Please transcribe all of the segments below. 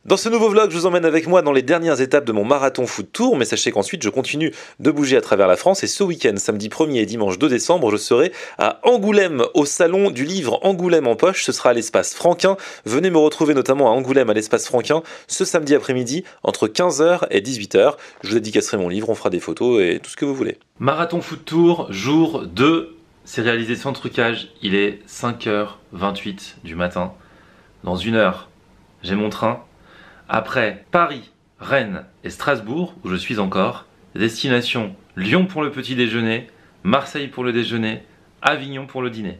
Dans ce nouveau vlog, je vous emmène avec moi dans les dernières étapes de mon marathon foot tour, mais sachez qu'ensuite je continue de bouger à travers la France et ce week-end, samedi 1er et dimanche 2 décembre, je serai à Angoulême, au salon du livre Angoulême en poche, ce sera à l'espace Franquin. Venez me retrouver notamment à Angoulême à l'espace Franquin ce samedi après-midi entre 15h et 18h. Je vous dédicacerai mon livre, on fera des photos et tout ce que vous voulez. Marathon foot tour, jour 2, c'est réalisé sans trucage, il est 5h28 du matin. Dans 1 heure, j'ai mon train. Après Paris, Rennes et Strasbourg, où je suis encore, destination Lyon pour le petit déjeuner, Marseille pour le déjeuner, Avignon pour le dîner.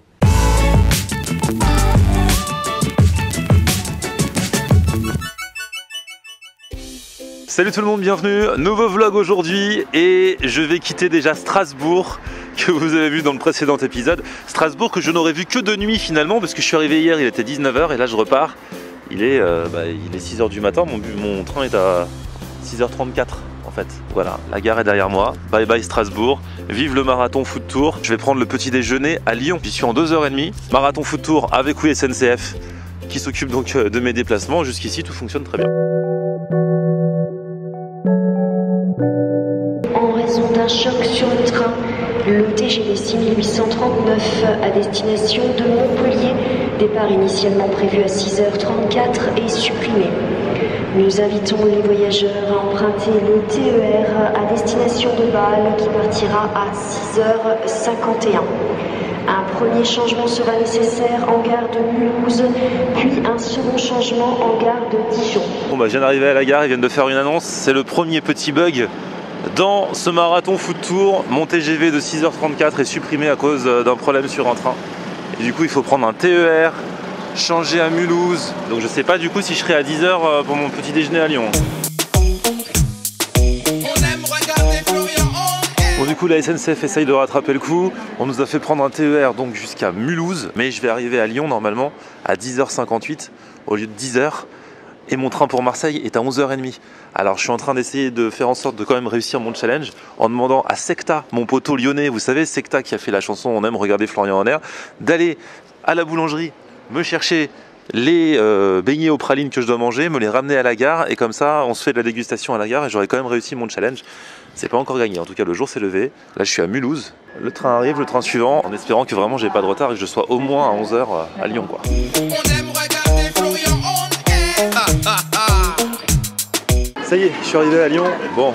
Salut tout le monde, bienvenue, nouveau vlog aujourd'hui et je vais quitter déjà Strasbourg que vous avez vu dans le précédent épisode. Strasbourg que je n'aurais vu que de nuit finalement parce que je suis arrivé hier, il était 19h et là je repars. Il est 6h du matin, mon train est à 6h34 en fait. Voilà, la gare est derrière moi. Bye bye Strasbourg, vive le marathon foot tour. Je vais prendre le petit déjeuner à Lyon. J'y suis en 2h30. Marathon foot tour avec oui SNCF qui s'occupe donc de mes déplacements. Jusqu'ici tout fonctionne très bien. En raison d'un choc sur le train, le TGV 6839 à destination de Montpellier, départ initialement prévu à 6h34, est supprimé. Nous invitons les voyageurs à emprunter le TER à destination de Bâle qui partira à 6h51. Un premier changement sera nécessaire en gare de Mulhouse, puis un second changement en gare de Dijon. Bon bah je viens d'arriver à la gare, ils viennent de faire une annonce, c'est le premier petit bug dans ce marathon foot tour. Mon TGV de 6h34 est supprimé à cause d'un problème sur un train. Et du coup il faut prendre un TER, changer à Mulhouse. Donc je sais pas du coup si je serai à 10h pour mon petit déjeuner à Lyon. Bon du coup la SNCF essaye de rattraper le coup. On nous a fait prendre un TER donc jusqu'à Mulhouse. Mais je vais arriver à Lyon normalement à 10h58 au lieu de 10h. Et mon train pour Marseille est à 11h30. Alors je suis en train d'essayer de faire en sorte de quand même réussir mon challenge en demandant à Secta, mon poteau lyonnais, vous savez Secta qui a fait la chanson On aime regarder Florian en air, d'aller à la boulangerie me chercher les beignets aux pralines que je dois manger, me les ramener à la gare et comme ça on se fait de la dégustation à la gare et j'aurai quand même réussi mon challenge. C'est pas encore gagné, en tout cas le jour s'est levé. Là je suis à Mulhouse, le train arrive, le train suivant, en espérant que vraiment j'ai pas de retard et que je sois au moins à 11h à Lyon quoi. Ça y est, je suis arrivé à Lyon. Bon,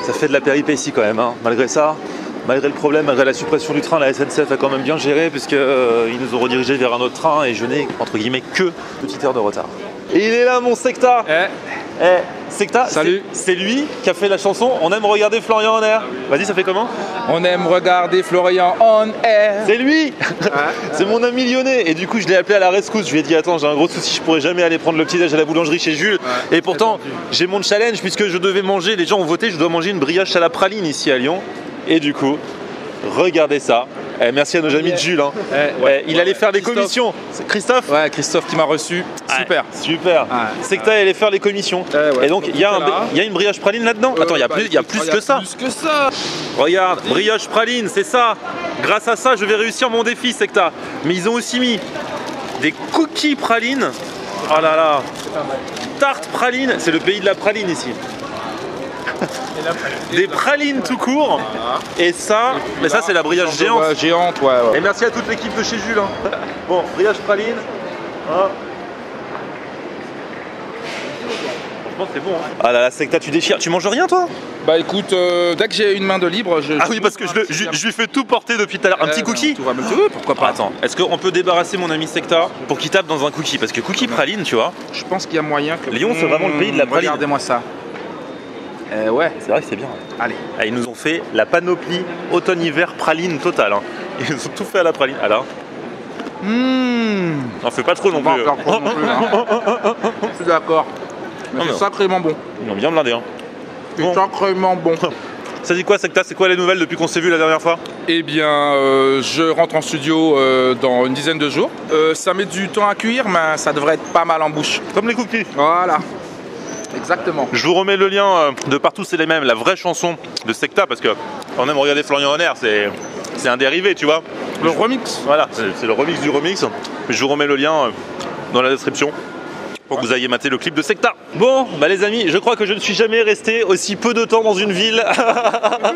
ça fait de la péripétie quand même, hein. Malgré ça, malgré le problème, malgré la suppression du train, la SNCF a quand même bien géré puisque ils nous ont redirigés vers un autre train et je n'ai entre guillemets que une petite heure de retard. Et il est là mon Secta. Secta, salut. C'est lui qui a fait la chanson On aime regarder Florian en air. Vas-y, ça fait comment? On aime regarder Florian on air. C'est lui. C'est mon ami lyonnais. Et du coup, je l'ai appelé à la rescousse. Je lui ai dit attends, j'ai un gros souci, je pourrais jamais aller prendre le petit-déj à la boulangerie chez Jules. Et pourtant, j'ai mon challenge puisque je devais manger, les gens ont voté, je dois manger une brioche à la praline ici à Lyon. Et du coup, regardez ça. Merci à nos amis de Jules. Hein. Il allait faire des commissions. C'est Christophe? Ouais, Christophe qui m'a reçu. Super. Super. Secta allait faire les commissions. Et donc il y a une brioche praline là-dedans. Attends, il y a plus que ça. Plus que ça. Regarde, brioche praline, c'est ça. Grâce à ça, je vais réussir mon défi, Secta. Mais ils ont aussi mis des cookies pralines. Oh là là. Tarte praline. C'est le pays de la praline ici. Des pralines tout court. Et ça, mais ça c'est la brioche géante. Ouais, géante, ouais. Et merci à toute l'équipe de chez Jules. Hein. Bon, brioche praline. Hein. Franchement c'est bon. Hein. Ah là là, Secta, tu déchires. Tu manges rien toi? Bah écoute, dès que j'ai une main de libre, Ah oui, parce que je lui fais tout porter depuis tout à l'heure. Un petit cookie? Pourquoi pas? Attends, est-ce qu'on peut débarrasser mon ami Secta pour qu'il tape dans un cookie? Parce que cookie praline, tu vois. Je pense qu'il y a moyen que. Lyon, c'est vraiment le pays de la praline. Regardez-moi ça. Ouais. C'est vrai que c'est bien. Allez. Ah, ils nous ont fait la panoplie automne-hiver praline totale. Hein. Ils nous ont tout fait à la praline. Alors n'en fais pas trop non plus. Je suis d'accord. Mais c'est sacrément bon. Ils ont bien blindé. Hein. C'est sacrément bon. Ça dit quoi Secta? C'est quoi les nouvelles depuis qu'on s'est vu la dernière fois? Eh bien, je rentre en studio dans une dizaine de jours. Ça met du temps à cuire, mais ça devrait être pas mal en bouche. Comme les cookies. Voilà. Exactement. Je vous remets le lien de Partout c'est les mêmes, la vraie chanson de Secta, parce que on aime regarder Florian en air, c'est un dérivé, tu vois. Le remix. Voilà, c'est le remix du remix. Je vous remets le lien dans la description. pour que vous ayez maté le clip de Secta. Bon, bah les amis, je crois que je ne suis jamais resté aussi peu de temps dans une ville.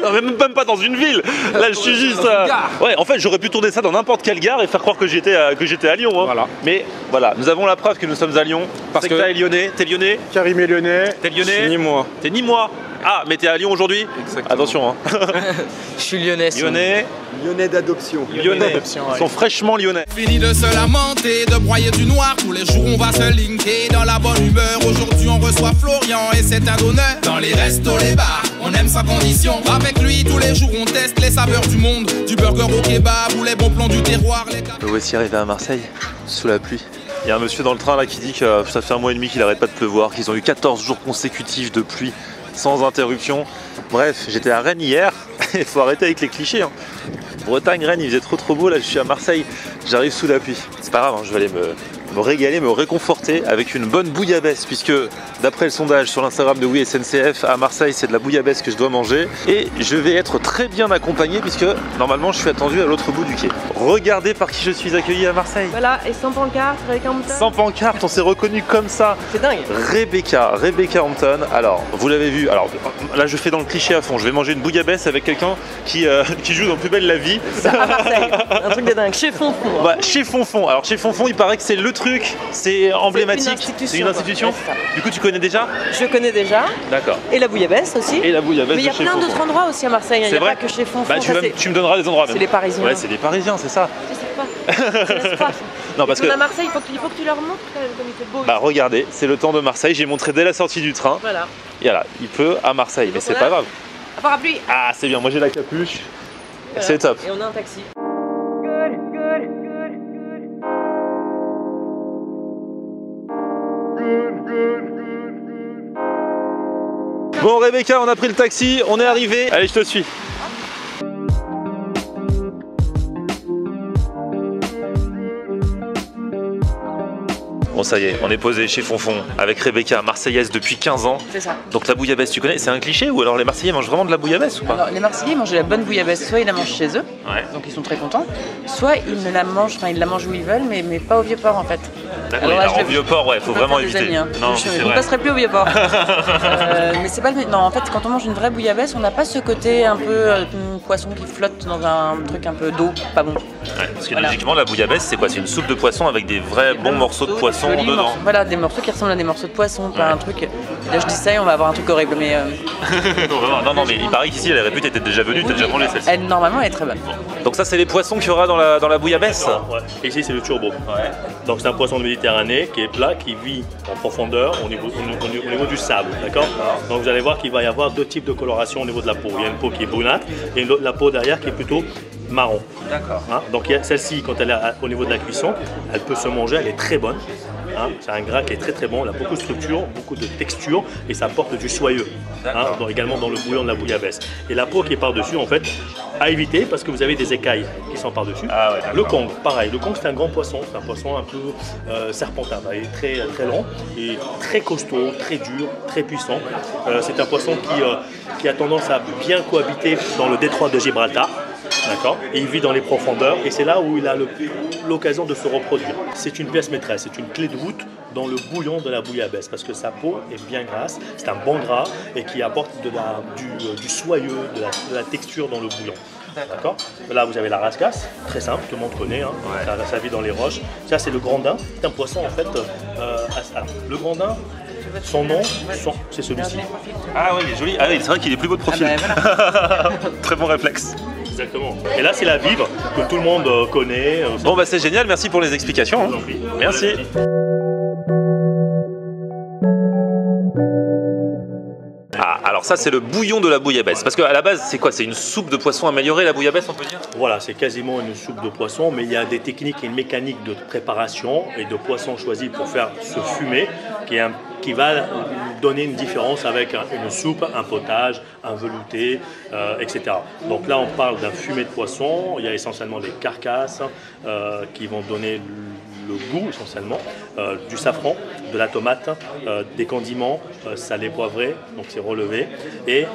Non, même pas dans une ville. Là, je suis juste. Ouais, en fait, j'aurais pu tourner ça dans n'importe quelle gare et faire croire que j'étais à Lyon. Hein. Voilà. Mais voilà, nous avons la preuve que nous sommes à Lyon. Parce Secta que- est lyonnais. T'es lyonnais? Karim est lyonnais. T'es lyonnais? Ni moi. T'es ni moi. Ah, mais t'es à Lyon aujourd'hui? Exactement. Attention, hein. Je suis lyonnais. Lyonnais. Lyonnais d'adoption. Lyonnais. d'adoption, Ils ouais. sont fraîchement lyonnais. Fini de se lamenter, de broyer du noir. Tous les jours on va se linker dans la bonne humeur. Aujourd'hui on reçoit Florian et c'est un honneur. Dans les restos, les bars, on aime sa condition. Avec lui tous les jours on teste les saveurs du monde. Du burger au kebab ou les bons plans du terroir. Me voici arrivé à Marseille, sous la pluie. Il y a un monsieur dans le train là qui dit que ça fait 1 mois et demi qu'il arrête pas de pleuvoir, qu'ils ont eu 14 jours consécutifs de pluie sans interruption. Bref, j'étais à Rennes hier, il faut arrêter avec les clichés. Hein. Bretagne, Rennes, il faisait trop beau, là je suis à Marseille, j'arrive sous la pluie. C'est pas grave, hein, je vais aller me régaler, me réconforter avec une bonne bouillabaisse, puisque d'après le sondage sur l'Instagram de Oui SNCF, à Marseille c'est de la bouillabaisse que je dois manger. Et je vais être très bien accompagné puisque normalement je suis attendu à l'autre bout du quai. Regardez par qui je suis accueilli à Marseille. Voilà, et sans pancarte, avec un bouton. Sans pancarte, on s'est reconnu comme ça. C'est dingue. Rebecca Hampton. Alors, vous l'avez vu. Alors, là, je fais dans le cliché à fond. Je vais manger une bouillabaisse avec quelqu'un qui joue dans Plus belle la vie. Ça, à Marseille. Un truc de dingue. Chez Fonfon. Bah, chez Fonfon. Alors, chez Fonfon, il paraît que c'est le truc. C'est emblématique. C'est une institution. Ouais, c'est ça. Du coup, tu connais déjà? Je connais déjà. D'accord. Et la bouillabaisse aussi. Et la bouillabaisse Mais il y a de chez plein Fonfon. d'autres endroits aussi à Marseille. Il C'est n'y a vrai pas que chez Fonfon. Bah, Ça, c'est- tu me donneras des endroits même. c'est les Parisiens. Ouais, c'est des Parisiens, c'est ça. Je sais pas. Je sais pas. Non, parce que. À Marseille, il faut que tu leur montres quand même comme il fait beau. Bah, regardez, c'est le temps de Marseille. J'ai montré dès la sortie du train. Voilà. Et voilà, il pleut à Marseille, mais c'est pas grave. À parapluie. Ah, c'est bien, moi j'ai la capuche. Voilà. C'est top. Et on a un taxi. Bon, Rebecca, on a pris le taxi, on est arrivé. Allez, je te suis. Bon, ça y est, on est posé chez Fonfon avec Rebecca, marseillaise depuis 15 ans. C'est ça. Donc la bouillabaisse, tu connais, c'est un cliché ou alors les Marseillais mangent vraiment de la bouillabaisse ou pas? Alors, les Marseillais mangent de la bonne bouillabaisse. Soit ils la mangent chez eux, Ouais. donc ils sont très contents. Soit ils ne la mangent, enfin ils la mangent où ils veulent, mais pas au Vieux-Port en fait. D'accord, Alors là, alors je au vais- Vieux-Port, ouais, faut Pas vraiment faire des éviter. amis, hein. Non, je c'est ne vrai. passerai plus au Vieux-Port. Mais c'est pas le. Non, en fait, quand on mange une vraie bouillabaisse, on n'a pas ce côté un peu poisson qui flotte dans un truc un peu d'eau, pas bon. Ouais, parce que Voilà. logiquement, la bouillabaisse, c'est quoi? C'est une soupe de poisson avec des vrais bons morceaux de poisson jolis dedans. morceaux. Voilà, des morceaux qui ressemblent à des morceaux de poisson, pas Ouais. un truc. Là, je dis ça et on va avoir un truc horrible, mais Non, mais il paraît qu'ici, la répute était déjà venue, t'as déjà mangé celle-ci. elle, normalement, elle est très bonne. Donc ça, c'est les poissons qu'il y aura dans la bouillabaisse. Ouais. Ici, c'est le turbo. Donc, c'est un poisson de Méditerranée qui est plat, qui vit en profondeur au niveau du sable. D'accord. Donc, vous allez voir qu'il va y avoir 2 types de coloration au niveau de la peau. Il y a une peau qui est brunâtre et la peau derrière qui est plutôt marron. D'accord. Hein. Donc, il y a celle-ci, quand elle est au niveau de la cuisson, elle peut se manger, elle est très bonne. Hein. C'est un gras qui est très bon, elle a beaucoup de structure, beaucoup de texture et ça apporte du soyeux. Également dans le bouillon de la bouillabaisse. Et la peau qui est par-dessus, en fait, à éviter parce que vous avez des écailles qui sont par-dessus. Ah ouais, Le Kong, pareil. Le Kong, c'est un grand poisson. C'est un poisson un peu serpentin. Il est très long et très costaud, très dur, très puissant. C'est un poisson qui a tendance à bien cohabiter dans le détroit de Gibraltar. D'accord. Et il vit dans les profondeurs et c'est là où il a l'occasion de se reproduire. C'est une pièce maîtresse, c'est une clé de voûte dans le bouillon de la bouillabaisse parce que sa peau est bien grasse, c'est un bon gras et qui apporte du soyeux, de la texture dans le bouillon. D'accord. Là vous avez la rascasse, très simple, tout le monde connaît, hein. Ça vit dans les roches. Ça c'est le grandin, c'est un poisson en fait. Le grandin, son nom, c'est celui-ci. Ah oui, il est joli. Ah oui, c'est vrai qu'il est plus beau de profil. Ah Très bon réflexe. Exactement. Et là c'est la vivre que tout le monde connaît. Bon bah c'est génial, merci pour les explications. Je vous en prie. Merci. Ah, alors ça c'est le bouillon de la bouillabaisse. Parce qu'à la base c'est quoi? C'est une soupe de poisson améliorée la bouillabaisse on peut dire? Voilà, c'est quasiment une soupe de poisson, mais il y a des techniques et une mécanique de préparation et de poisson choisi pour faire ce fumet qui va donner une différence avec une soupe, un potage, un velouté, etc. Donc là, on parle d'un fumet de poisson. Il y a essentiellement des carcasses qui vont donner le goût essentiellement, du safran, de la tomate, des condiments salés, poivrés, donc c'est relevé. Et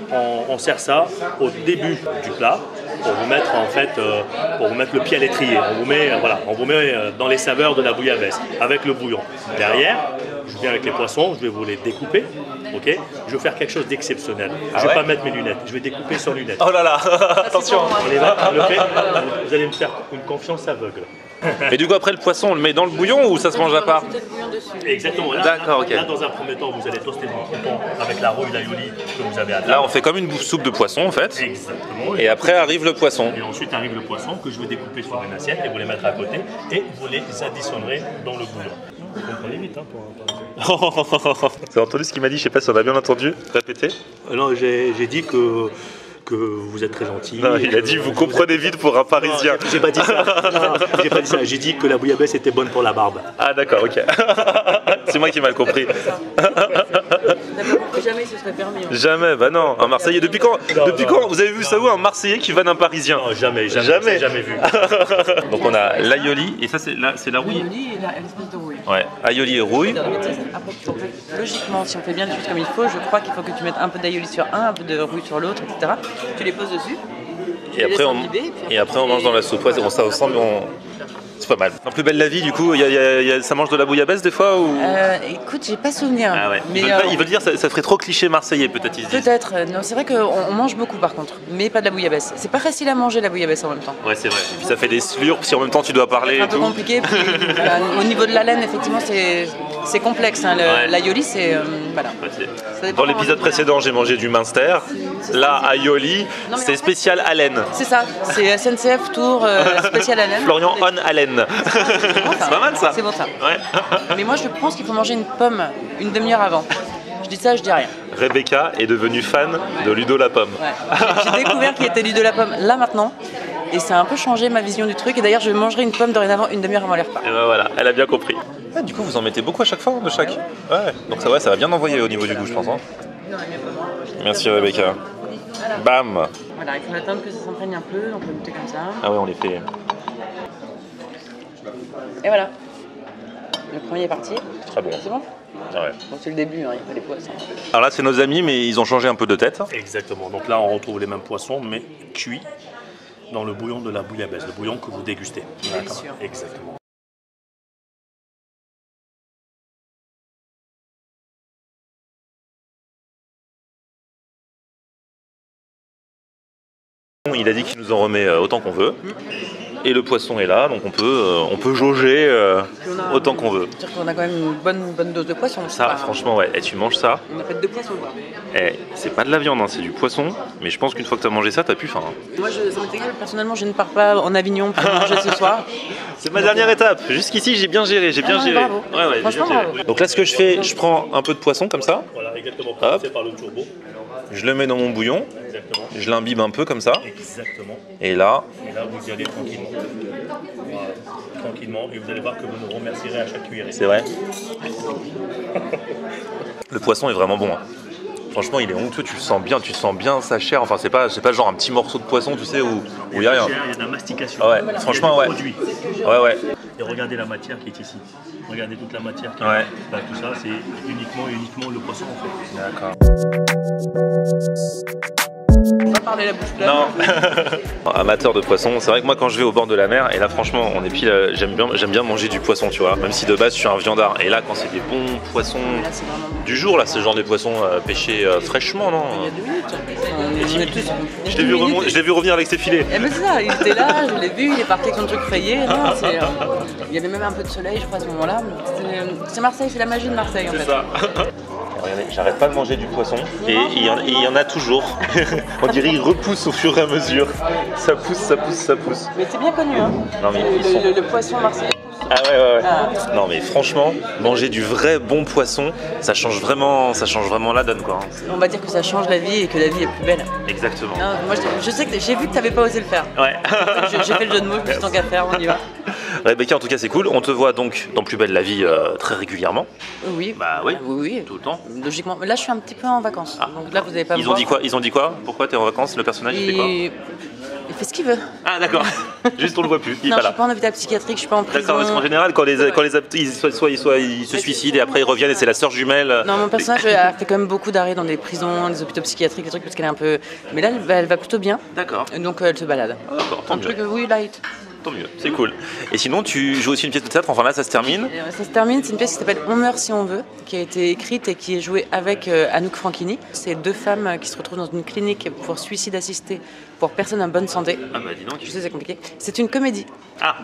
on sert ça au début du plat pour vous mettre pour vous mettre le pied à l'étrier. On vous met dans les saveurs de la bouillabaisse avec le bouillon. Derrière, je viens avec les poissons, je vais vous les découper, ok? Je vais faire quelque chose d'exceptionnel. Ah Je vais ouais pas mettre mes lunettes, je vais découper sans lunettes. Oh là là, attention. Vous allez me faire une confiance aveugle. Et du coup après le poisson on le met dans le bouillon ou ça se mange à part? Exactement. D'accord, ok. Là, dans un premier temps, vous allez toaster votre crouton avec la rouille d'aioli que vous avez à table. Là on fait comme une soupe de poisson en fait. Exactement. Et après arrive le poisson. Et ensuite arrive le poisson que je vais découper sur une assiette et vous les mettre à côté et vous les additionnerez dans le bouillon. Vous comprenez vite, hein, pour Vous avez entendu ce qu'il m'a dit? Je sais pas si on a bien entendu. Répétez. Non, j'ai dit que vous êtes très gentil. Non, il a dit vous comprenez vite pour un Parisien. J'ai pas dit ça. Non, j'ai pas dit ça. J'ai dit que la bouillabaisse était bonne pour la barbe. Ah d'accord, ok. C'est moi qui ai mal compris. Jamais ce serait permis. Jamais, bah non. Un Marseillais, depuis quand vous avez vu ça où un Marseillais qui vanne un Parisien? Non, jamais vu. Donc on a l'aioli, et ça c'est la rouille. Aioli et l'espèce de rouille. Ouais, aioli et rouille. Après, logiquement, si on fait bien les choses comme il faut, je crois qu'il faut que tu mettes un peu d'aioli sur un peu de rouille sur l'autre, etc. Tu les poses dessus. Et après on mange dans la soupe. Ouais, ça ressemble. C'est pas mal. En Plus belle la vie, du coup, ça mange de la bouillabaisse des fois ou... Écoute, j'ai pas souvenir. Ah ouais. Mais Ils veulent dire ça ferait trop cliché marseillais peut-être. Ils se disent. Peut-être. Non, c'est vrai qu'on mange beaucoup par contre, mais pas de la bouillabaisse. C'est pas facile à manger la bouillabaisse en même temps. Ouais, c'est vrai. Et puis ça fait des slurps si en même temps tu dois parler. C'est un peu compliqué. Puis, au niveau de la laine, effectivement, c'est complexe. Hein. Ouais. L'aioli, c'est voilà. Ouais, dans l'épisode précédent, j'ai mangé du Munster. Là, aioli, c'est spécial haleine. C'est ça. C'est SNCF Tour spécial haleine. Florian on haleine. C'est pas mal ça. C'est bon ça. Ouais. Mais moi je pense qu'il faut manger une pomme une demi-heure avant. Je dis ça, je dis rien. Rebecca est devenue fan de Ludo la pomme. Ouais. J'ai découvert qu'il était Ludo la pomme là maintenant. Et ça a un peu changé ma vision du truc. Et d'ailleurs je mangerai une pomme dorénavant une demi-heure avant les repas. Et ben voilà, elle a bien compris. Ah, du coup vous en mettez beaucoup à chaque fois de chaque. Ouais. Donc ça va bien envoyer au niveau du goût je pense. Hein. Merci Rebecca. Bam. Voilà, il faut attendre que ça s'imprègne un peu. On peut goûter comme ça. Ah ouais on les fait. Et voilà. Le premier est parti. Très bon. C'est bon? Ah ouais. Bon, c'est le début, hein, il n'y a pas les poissons. Alors là c'est nos amis mais ils ont changé un peu de tête. Exactement. Donc là on retrouve les mêmes poissons mais cuits dans le bouillon de la bouillabaisse, le bouillon que vous dégustez. Délicieux. Exactement. Il a dit qu'il nous en remet autant qu'on veut. Et le poisson est là, donc on peut jauger autant qu'on veut. C'est-à-dire qu'on a quand même une bonne dose de poisson. Ça, franchement, ouais. Et tu manges ça. On a fait 2 poissons, quoi. Eh, c'est pas de la viande, hein, c'est du poisson. Mais je pense qu'une fois que tu as mangé ça, t'as plus faim. Hein. Moi, ça m'est égal. Personnellement, je ne pars pas en Avignon pour manger ce soir. C'est ma dernière étape. Jusqu'ici, j'ai bien géré. Bravo. Ouais, franchement, bravo. Donc là, ce que je fais, je prends un peu de poisson comme ça. Voilà, exactement. Commencez par le turbo. Je le mets dans mon bouillon. Exactement. Je l'imbibe un peu comme ça. Exactement. Et là, vous y allez tranquillement. Voilà, tranquillement. Et vous allez voir que vous nous remercierez à chaque cuillerée. c'est vrai. Le poisson est vraiment bon. Hein. Franchement, il est onctueux, tu sens bien sa chair. Enfin, c'est pas genre un petit morceau de poisson, tu sais, où il y a rien. Il y a de la mastication. Ah ouais, franchement, ouais. Produit. Ouais. Et regardez la matière qui est ici. Regardez toute la matière qui est Ouais. là. Bah, tout ça, c'est uniquement le poisson en fait. D'accord. On va parler la bouche pleine. Non. Amateur de poisson, c'est vrai que moi quand je vais au bord de la mer, et là franchement on est pile, j'aime bien manger du poisson, tu vois, même si de base je suis un viandard. Et là quand c'est des bons poissons Là, c'est vraiment bon. du jour, là c'est le genre de poissons pêchés fraîchement, non? Il y a 2 minutes. On est tous. Je l'ai vu revenir avec ses filets. Eh ben c'est ça, il était là, je l'ai vu, il est parti avec son truc rayé. Non, il y avait même un peu de soleil, je crois, à ce moment-là. C'est Marseille, c'est la magie de Marseille en fait. C'est ça. Regardez, j'arrête pas de manger du poisson et il y en a toujours. On dirait qu'il repousse au fur et à mesure. Ça pousse. Mais c'est bien connu, hein. Non, mais ils sont... le poisson marseillais. Ah ouais. Ah. Non mais franchement, manger du vrai bon poisson, ça change vraiment la donne quoi. On va dire que ça change la vie et que la vie est plus belle. Exactement. Non, moi je sais que j'ai vu que t'avais pas osé le faire. Ouais. J'ai fait le jeu de mots, je me suis dit, tant qu'à faire, on y va. Rebecca, en tout cas c'est cool. On te voit donc dans Plus belle la vie très régulièrement. Oui. Bah oui. Oui. Tout le temps. Logiquement. Mais là je suis un petit peu en vacances. Ah. Donc là vous avez pas Ils ont dit quoi? Pourquoi t'es en vacances? Le personnage il fait quoi? Il fait ce qu'il veut. Ah d'accord. Juste on le voit plus. Il est Non, pas je là. suis pas en hôpital psychiatrique, je suis pas en prison. D'accord, parce qu'en général, quand ils se suicident et après ils reviennent et c'est la sœur jumelle. Non, mon personnage a fait quand même beaucoup d'arrêts dans des prisons, des hôpitaux psychiatriques, des trucs, parce qu'elle est un peu. Mais là, elle va plutôt bien. D'accord. Donc elle se balade. D'accord, tant Un mieux. truc, oui, light. tant mieux, c'est cool. Et sinon, tu joues aussi une pièce de théâtre, enfin là, ça se termine. Ça se termine, c'est une pièce qui s'appelle On meurt si on veut, qui a été écrite et qui est jouée avec Anouk Franchini. C'est 2 femmes qui se retrouvent dans une clinique pour suicide assisté pour personnes en bonne santé. Ah bah dis donc. Je sais, c'est compliqué. C'est une comédie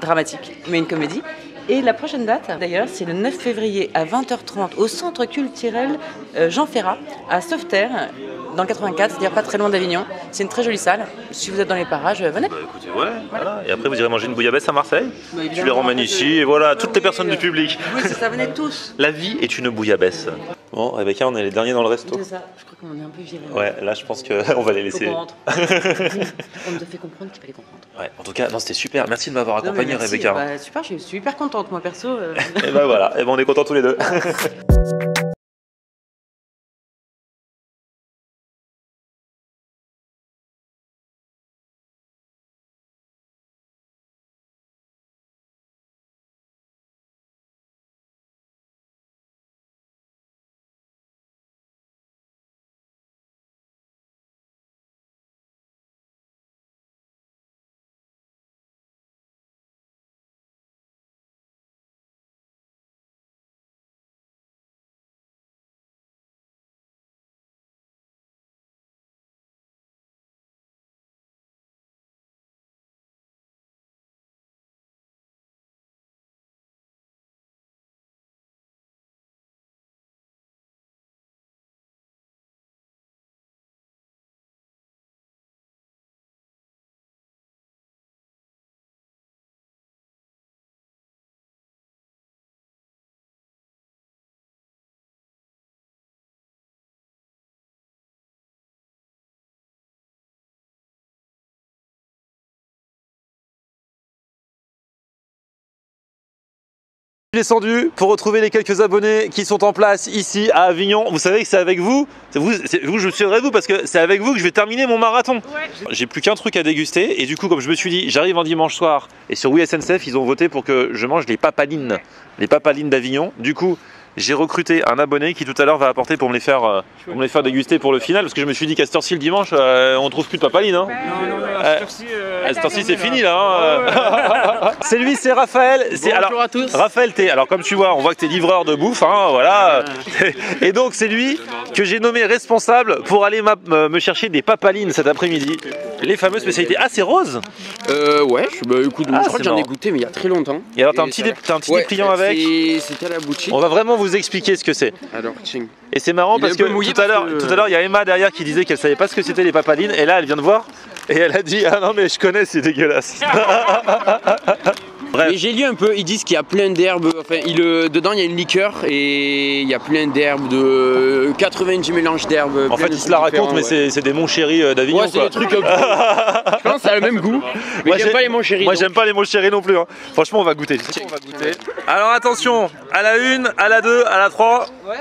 dramatique, mais une comédie. Et la prochaine date, d'ailleurs, c'est le 9 février à 20h30 au Centre culturel Jean Ferrat, à Sauveterre, dans le 84, c'est-à-dire pas très loin d'Avignon. C'est une très jolie salle. Si vous êtes dans les parages, venez. Bah écoutez, ouais, voilà. Et après, vous irez manger une bouillabaisse à Marseille. Bah, tu les ramènes ici, et voilà, toutes les personnes du public. Oui, c'est ça, venez tous. La vie est une bouillabaisse. Bon, Rebecca, on est les derniers dans le resto. C'est ça, je crois qu'on est un peu vieux. Ouais, là, je pense qu'on va les laisser. Faut qu'on rentre. On nous a fait comprendre qu'il fallait qu'on rentre. Ouais, en tout cas, non, c'était super. Merci de m'avoir accompagné, merci, Rebecca. bah, super, je suis hyper contente, moi, perso. Et ben voilà, et ben on est contents tous les deux. Descendu pour retrouver les quelques abonnés qui sont en place ici à Avignon. Vous savez que c'est avec vous, je me souviendrai de vous parce que c'est avec vous que je vais terminer mon marathon. Ouais. J'ai plus qu'un truc à déguster et du coup, comme je me suis dit, j'arrive un dimanche soir et sur Oui SNCF, ils ont voté pour que je mange les papalines d'Avignon. Du coup, j'ai recruté un abonné qui tout à l'heure va apporter pour me les faire déguster pour le final parce que je me suis dit qu'à cette heure-ci le dimanche, on trouve plus de papalines. Hein. Non, à cette heure-ci c'est fini là. Hein. C'est lui, c'est Raphaël. Bonjour à tous. Raphaël, alors comme tu vois, on voit que tu es livreur de bouffe, hein, voilà. Et donc c'est lui que j'ai nommé responsable pour aller me chercher des papalines cet après-midi. Les fameuses spécialités. Ah, c'est rose. Ouais, écoute, je crois que j'en ai goûté mais il y a très longtemps. Et alors t'as un petit dépliant avec. C'était à la boutique. On va vraiment vous expliquer ce que c'est. Alors, tiens. Et c'est marrant parce que tout à l'heure, il y a Emma derrière qui disait qu'elle savait pas ce que c'était les papalines. Et là, elle vient de voir et elle a dit ah non mais je connais, c'est dégueulasse. Bref. J'ai lu un peu, ils disent qu'il y a plein d'herbes, enfin, dedans il y a une liqueur et il y a plein d'herbes, de 90 mélanges d'herbes. En fait, ils se la racontent, mais c'est des Montchéri d'Avignon. Ouais, c'est des trucs un peu. Je pense que ça a le même goût. Mais j'aime pas les Montchéri. Moi, j'aime pas les Montchéri non plus. Hein. Franchement, on va goûter. Alors attention, à la 1, à la 2, à la 3. Ouais.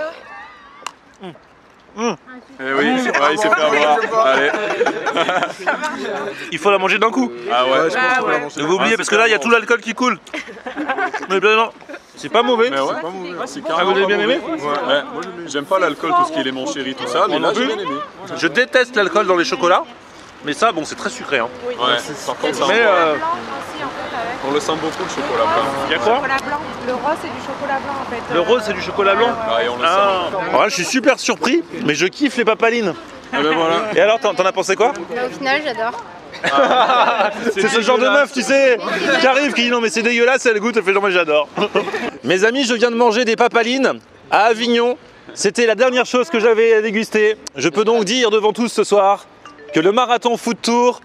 Eh oui, il s'est fait avoir. Allez. Il faut la manger d'un coup. Ah ouais, je pense qu'on la manger. Ne vous oubliez parce que là il y a tout l'alcool qui coule. Mais non, c'est pas mauvais. Mais ouais, c'est pas mauvais. C'est ah, vous avez bien aimé? Ouais. Moi j'aime pas l'alcool, tout ce qui est les Montchéri, tout ça, mais là j'ai bien aimé. Je déteste l'alcool dans les chocolats. Mais ça, bon, c'est très sucré. Hein. Oui. Ouais, par contre, ça on le sent beaucoup le chocolat blanc. Il y a quoi? Chocolat blanc. Le rose, c'est du chocolat blanc en fait. Le rose, c'est du chocolat blanc? Ouais, et on le sent. Alors là, je suis super surpris, mais je kiffe les papalines. Et ben voilà. Et alors, t'en as pensé quoi? Au final, j'adore. C'est ce genre de meuf, tu sais, qui arrive, qui dit non mais c'est dégueulasse, elle goûte, elle fait genre mais j'adore. Mes amis, je viens de manger des papalines à Avignon. C'était la dernière chose que j'avais à déguster. Je peux donc dire devant tous ce soir que le marathon food tour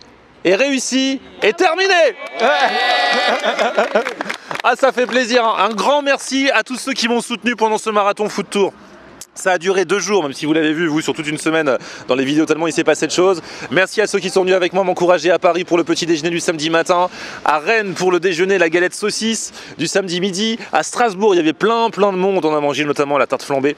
est réussi et terminé. Ah, ça fait plaisir. Un grand merci à tous ceux qui m'ont soutenu pendant ce marathon food tour. Ça a duré 2 jours, même si vous l'avez vu, vous, sur toute une semaine dans les vidéos, tellement il s'est passé de choses. Merci à ceux qui sont venus avec moi m'encourager à Paris pour le petit déjeuner du samedi matin, à Rennes pour le déjeuner, la galette saucisse du samedi midi, à Strasbourg, il y avait plein de monde, on a mangé notamment la tarte flambée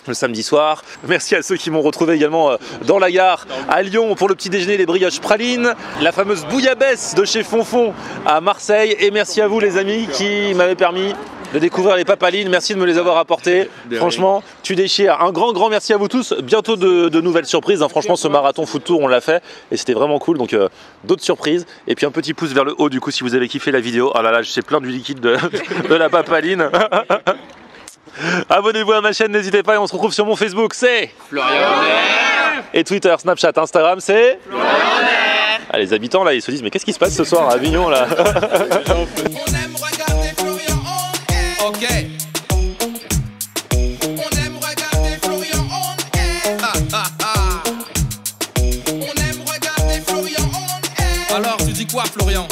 le samedi soir. Merci à ceux qui m'ont retrouvé également dans la gare à Lyon pour le petit déjeuner, les brioches pralines, la fameuse bouillabaisse de chez Fonfon à Marseille. Et merci à vous les amis qui m'avaient permis de découvrir les papalines. Merci de me les avoir apportés. Franchement, tu déchires. Un grand merci à vous tous. Bientôt de nouvelles surprises. Hein. Franchement, ce marathon foot tour, on l'a fait et c'était vraiment cool. Donc, d'autres surprises. Et puis un petit pouce vers le haut, du coup, si vous avez kiffé la vidéo. Oh là là, je sais plein du liquide de la papaline. Abonnez-vous à ma chaîne, n'hésitez pas. Et on se retrouve sur mon Facebook, c'est Florian. Et Twitter, Snapchat, Instagram, c'est Florian. Ah, les habitants là, ils se disent mais qu'est-ce qui se passe ce soir à Avignon là? On aime regarder Florian on air. Ok. On aime regarder Florian on air. On aime regarder Florian on air. Alors tu dis quoi Florian?